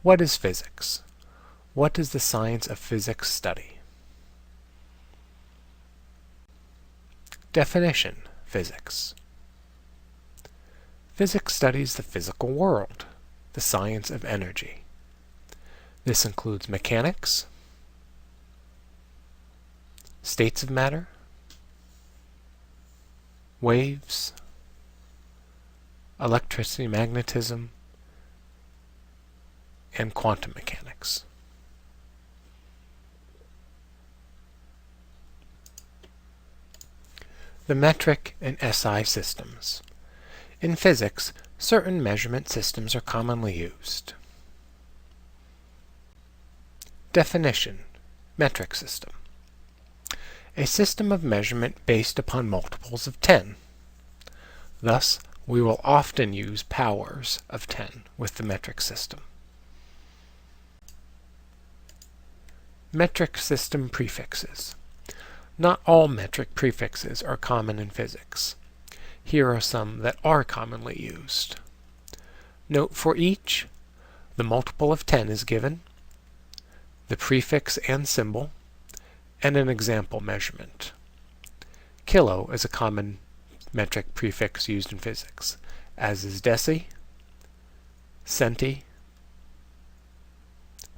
What is physics? What does the science of physics study? Definition: physics. Physics studies the physical world, the science of energy. This includes mechanics, states of matter, waves, electricity, magnetism, and quantum mechanics. The metric and SI systems. In physics, certain measurement systems are commonly used. Definition: metric system. A system of measurement based upon multiples of 10. Thus, we will often use powers of 10 with the metric system. Metric system prefixes. Not all metric prefixes are common in physics. Here are some that are commonly used. Note: for each, the multiple of 10 is given, the prefix and symbol, and an example measurement. Kilo is a common metric prefix used in physics, as is deci, centi,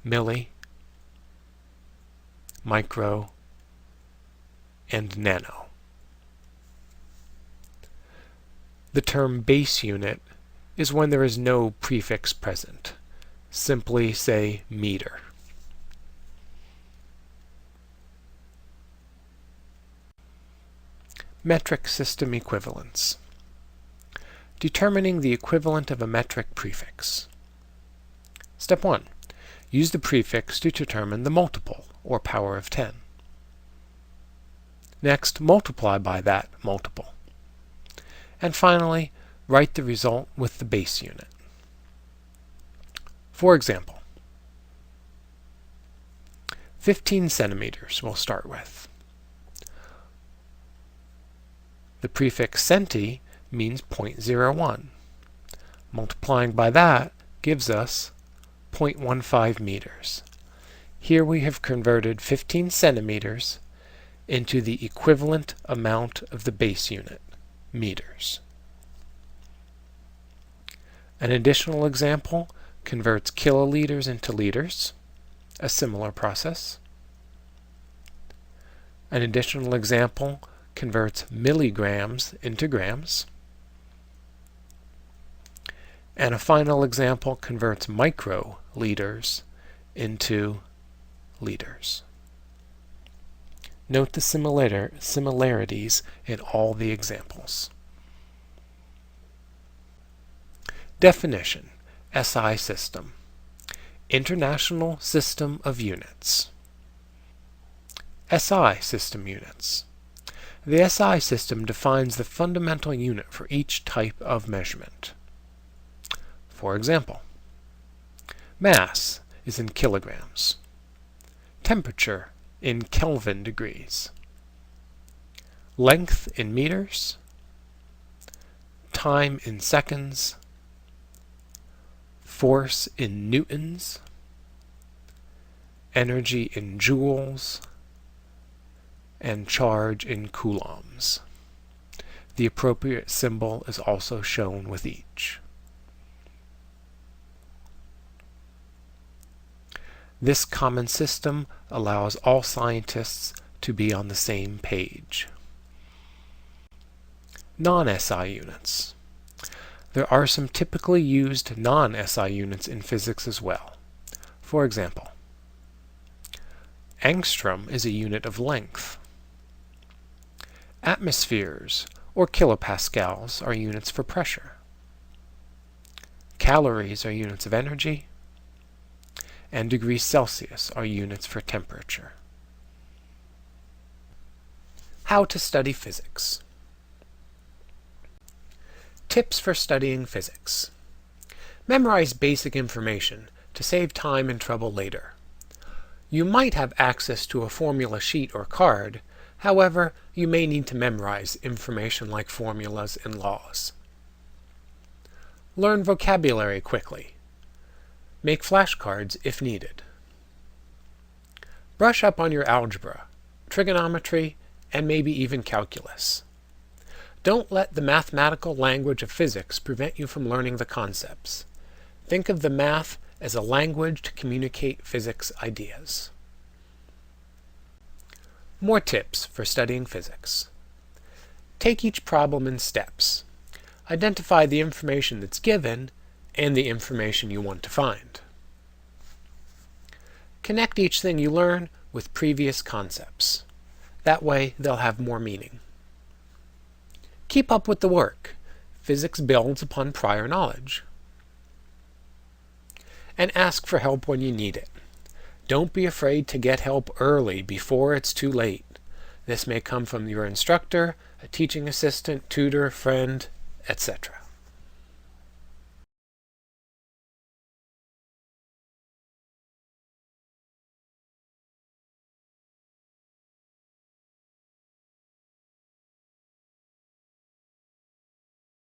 milli, micro, and nano. The term base unit is when there is no prefix present. Simply say meter. Metric system equivalence. Determining the equivalent of a metric prefix. Step 1. Use the prefix to determine the multiple, or power of 10. Next, multiply by that multiple. And finally, write the result with the base unit. For example, 15 centimeters we'll start with. The prefix centi means 0.01. Multiplying by that gives us 0.15 meters. Here we have converted 15 centimeters into the equivalent amount of the base unit, meters. An additional example converts kiloliters into liters, a similar process. An additional example converts milligrams into grams. And a final example converts microliters into liters. Note the similarities in all the examples. Definition: SI system. International System of Units. SI system units. The SI system defines the fundamental unit for each type of measurement. For example, mass is in kilograms, temperature in Kelvin degrees, length in meters, time in seconds, force in newtons, energy in joules, and charge in coulombs. The appropriate symbol is also shown with each. This common system allows all scientists to be on the same page. Non-SI units. There are some typically used non-SI units in physics as well. For example, angstrom is a unit of length. Atmospheres, or kilopascals, are units for pressure. Calories are units of energy, and degrees Celsius are units for temperature. How to study physics. Tips for studying physics. Memorize basic information to save time and trouble later. You might have access to a formula sheet or card. However, you may need to memorize information like formulas and laws. Learn vocabulary quickly. Make flashcards if needed. Brush up on your algebra, trigonometry, and maybe even calculus. Don't let the mathematical language of physics prevent you from learning the concepts. Think of the math as a language to communicate physics ideas. More tips for studying physics. Take each problem in steps. Identify the information that's given and the information you want to find. Connect each thing you learn with previous concepts. That way, they'll have more meaning. Keep up with the work. Physics builds upon prior knowledge. And ask for help when you need it. Don't be afraid to get help early before it's too late. This may come from your instructor, a teaching assistant, tutor, friend, etc.